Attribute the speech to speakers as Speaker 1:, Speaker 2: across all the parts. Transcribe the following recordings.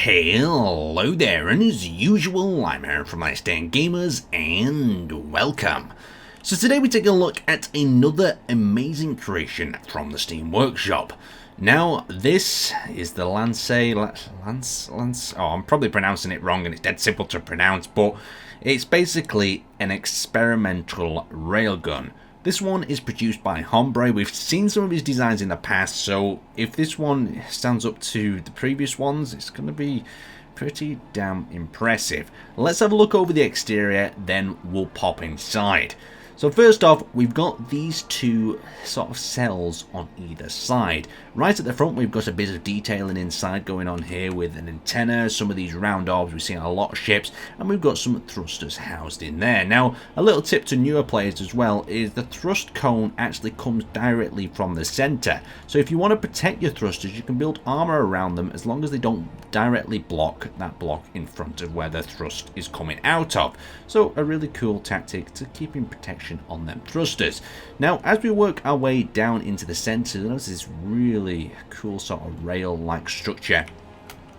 Speaker 1: Hello there, and as usual, I'm Aaron from Laststandgamers, and welcome. So today we take a look at another amazing creation from the Steam Workshop. Now, this is the Lancea, oh, I'm probably pronouncing it wrong and it's dead simple to pronounce, but it's basically an experimental railgun. This one is produced by Hangar. We've seen some of his designs in the past, so if this one stands up to the previous ones, it's going to be pretty damn impressive. Let's have a look over the exterior, then we'll pop inside. So first off, we've got these two sort of cells on either side. Right at the front, we've got a bit of detailing inside going on here with an antenna, some of these round orbs we've seen on a lot of ships, and we've got some thrusters housed in there. Now, a little tip to newer players as well is the thrust cone actually comes directly from the center. So if you want to protect your thrusters, you can build armor around them as long as they don't directly block that block in front of where the thrust is coming out of. So a really cool tactic to keeping protection on them thrusters. Now, as we work our way down into the center, notice this really cool sort of rail-like structure.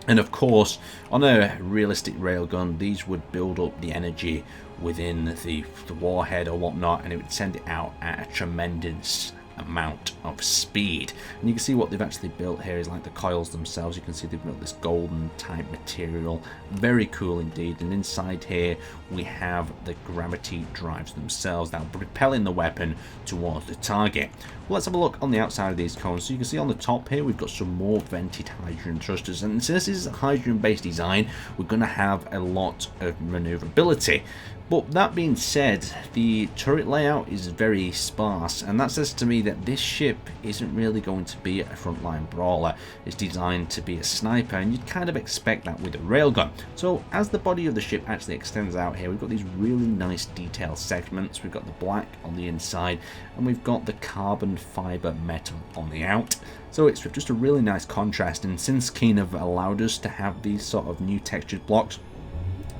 Speaker 1: And of course, on a realistic railgun, these would build up the energy within the warhead or whatnot, and it would send it out at a tremendous amount of speed. And you can see what they've actually built here is like the coils themselves. You can see they've built this golden type material, very cool indeed. And inside here we have the gravity drives themselves that are propelling the weapon towards the target. Well, let's have a look on the outside of these cones. So you can see on the top here we've got some more vented hydrogen thrusters, and since this is a hydrogen based design, we're going to have a lot of maneuverability. But that being said, the turret layout is very sparse, and that says to me that this ship isn't really going to be a frontline brawler. It's designed to be a sniper, and you'd kind of expect that with a railgun. So as the body of the ship actually extends out here, we've got these really nice detailed segments. We've got the black on the inside, and we've got the carbon fiber metal on the out. So it's just a really nice contrast, and since Keen have allowed us to have these sort of new textured blocks,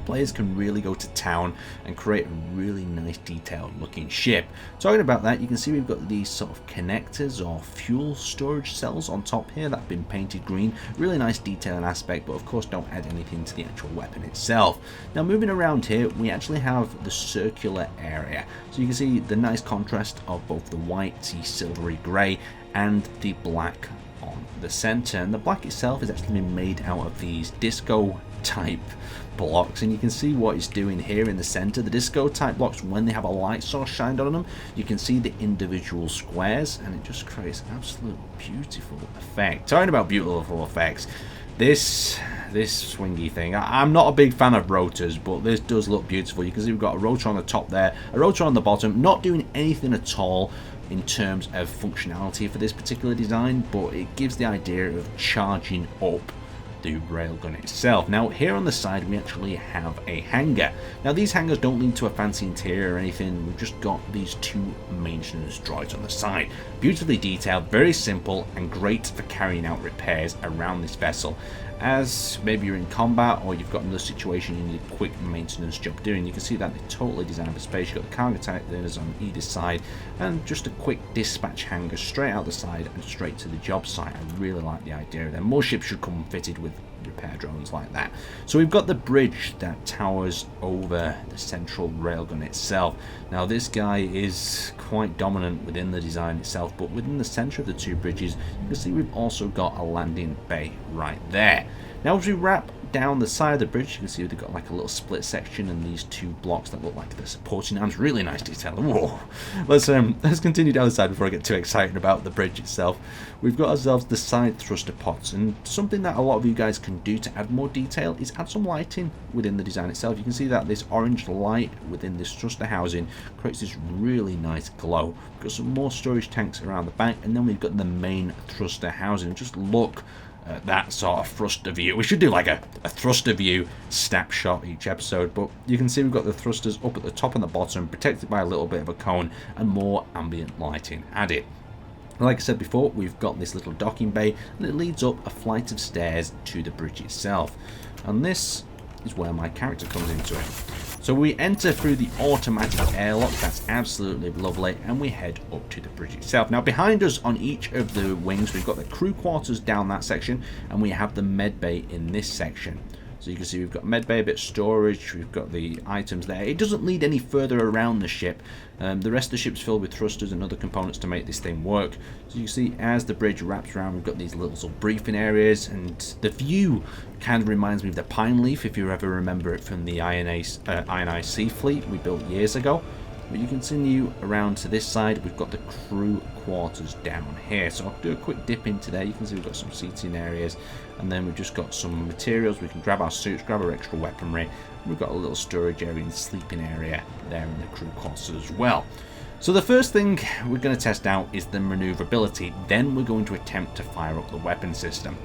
Speaker 1: players can really go to town and create a really nice detailed looking ship. Talking about that, you can see we've got these sort of connectors or fuel storage cells on top here that have been painted green. Really nice detailing aspect, but of course don't add anything to the actual weapon itself. Now moving around here, we actually have the circular area. So you can see the nice contrast of both the whitey silvery grey and the black on the center. And the black itself is actually been made out of these disco type blocks, and you can see what it's doing here in the center. The disco type blocks, when they have a light source shined on them, you can see the individual squares, and it just creates an absolute beautiful effect. Talking about beautiful effects, this swingy thing, I'm not a big fan of rotors, but this does look beautiful. You can see we've got a rotor on the top there, a rotor on the bottom, not doing anything at all in terms of functionality for this particular design, but it gives the idea of charging up the railgun itself. Now here on the side we actually have a hangar. Now these hangars don't lead to a fancy interior or anything, we've just got these two maintenance droids on the side. Beautifully detailed, very simple, and great for carrying out repairs around this vessel. As maybe you're in combat or you've got another situation you need a quick maintenance job doing, you can see that they're totally designed for space. You've got the cargo containers on either side and just a quick dispatch hangar straight out the side and straight to the job site. I really like the idea of them. More ships should come fitted with repair drones like that. So we've got the bridge that towers over the central railgun itself. Now this guy is quite dominant within the design itself, but within the center of the two bridges you can see we've also got a landing bay right there. Now as we wrap down the side of the bridge, you can see they've got like a little split section and these two blocks that look like they're supporting arms. Really nice detail. Whoa. Let's continue down the side before I get too excited about the bridge itself. We've got ourselves the side thruster pods, and something that a lot of you guys can do to add more detail is add some lighting within the design itself. You can see that this orange light within this thruster housing creates this really nice glow. We've got some more storage tanks around the back, and then we've got the main thruster housing. Just look that sort of thruster view. We should do like a thruster view snapshot each episode, but you can see we've got the thrusters up at the top and the bottom, protected by a little bit of a cone, and more ambient lighting added. Like I said before, we've got this little docking bay, and it leads up a flight of stairs to the bridge itself. And this is where my character comes into it. So we enter through the automatic airlock, that's absolutely lovely, and we head up to the bridge itself. Now behind us on each of the wings, we've got the crew quarters down that section, and we have the med bay in this section. So you can see we've got med bay, a bit of storage, we've got the items there. It doesn't lead any further around the ship. The rest of the ship's filled with thrusters and other components to make this thing work. So you can see as the bridge wraps around, we've got these little sort of briefing areas, and the view kind of reminds me of the Pine Leaf, if you ever remember it from the INIC fleet we built years ago. But you continue around to this side, we've got the crew quarters down here. So I'll do a quick dip into there. You can see we've got some seating areas, and then we've just got some materials. We can grab our suits, grab our extra weaponry. We've got a little storage area and sleeping area there in the crew quarters as well. So the first thing we're going to test out is the maneuverability. Then we're going to attempt to fire up the weapon system.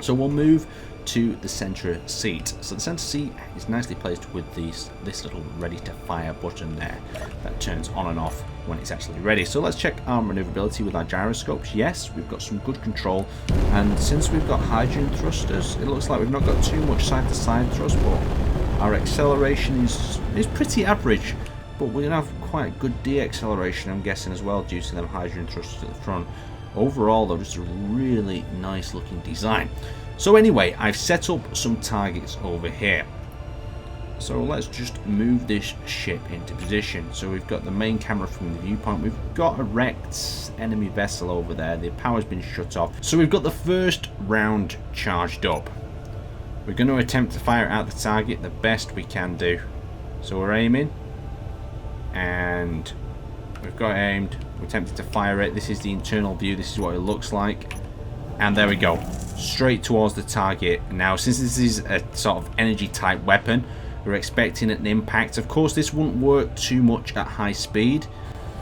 Speaker 1: So we'll move to the center seat. So the center seat is nicely placed with this little ready to fire button there that turns on and off when it's actually ready. So let's check our maneuverability with our gyroscopes. Yes, we've got some good control, and since we've got hydrogen thrusters, it looks like we've not got too much side to side thrust, but our acceleration is pretty average, but we're gonna have quite good deacceleration, I'm guessing, as well, due to them hydrogen thrusters at the front. Overall though, just a really nice looking design. So anyway, I've set up some targets over here. So let's just move this ship into position. So we've got the main camera from the viewpoint. We've got a wrecked enemy vessel over there. The power's been shut off. So we've got the first round charged up. We're going to attempt to fire out the target the best we can do. So we're aiming. And we've got aimed. We're attempting to fire it. This is the internal view. This is what it looks like. And there we go. Straight towards the target. Now, since this is a sort of energy type weapon, we're expecting an impact. Of course, this wouldn't work too much at high speed.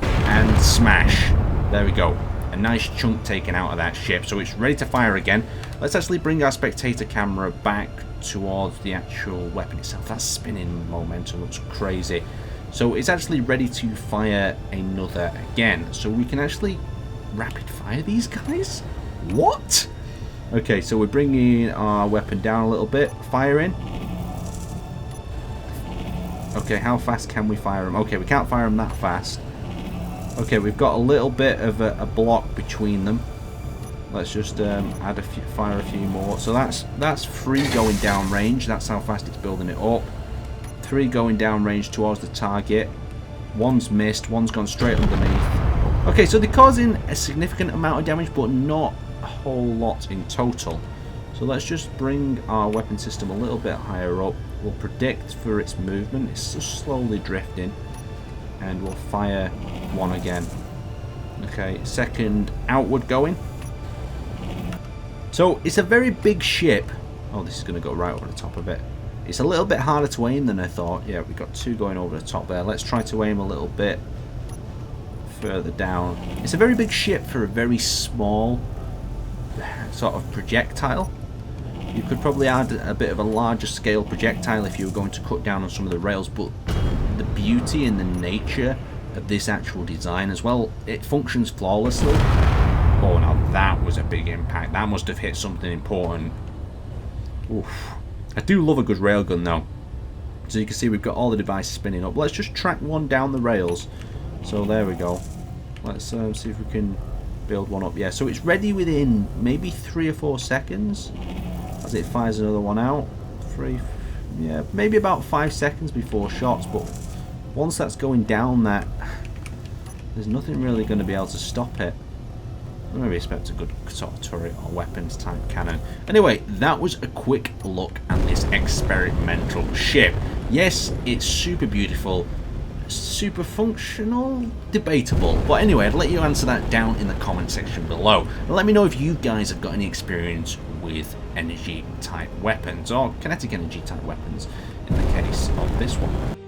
Speaker 1: And smash. There we go. A nice chunk taken out of that ship. So it's ready to fire again. Let's actually bring our spectator camera back towards the actual weapon itself. That spinning momentum looks crazy. So it's actually ready to fire another again. So we can actually rapid fire these guys? What? Okay, so we're bringing our weapon down a little bit. Firing. Okay, how fast can we fire them? Okay, we can't fire them that fast. Okay, we've got a little bit of a block between them. Let's just fire a few more. So that's 3 going down range. That's how fast it's building it up. 3 going down range towards the target. 1's missed. 1's gone straight underneath. Okay, so they're causing a significant amount of damage, but not a whole lot in total. So let's just bring our weapon system a little bit higher up. We'll predict for its movement. It's just slowly drifting, and we'll fire 1 again. Okay, second outward going. So it's a very big ship. Oh, this is going to go right over the top of it. It's a little bit harder to aim than I thought. Yeah, we've got 2 going over the top there. Let's try to aim a little bit further down. It's a very big ship for a very small sort of projectile. You could probably add a bit of a larger scale projectile if you were going to cut down on some of the rails, but the beauty and the nature of this actual design as well, it functions flawlessly. Oh, now that was a big impact. That must have hit something important. Oof. I do love a good railgun though. So you can see we've got all the devices spinning up. Let's just track 1 down the rails. So there we go. Let's see if we can build 1 up. Yeah, so it's ready within maybe 3 or 4 seconds as it fires another 1 out. 3, yeah, maybe about 5 seconds before shots, but once that's going down, that there's nothing really going to be able to stop it. I maybe expect a good sort of turret or weapons type cannon. Anyway, that was a quick look at this experimental ship. Yes, it's super beautiful, super functional, debatable. But anyway, I'd let you answer that down in the comment section below. And let me know if you guys have got any experience with energy type weapons or kinetic energy type weapons in the case of this one.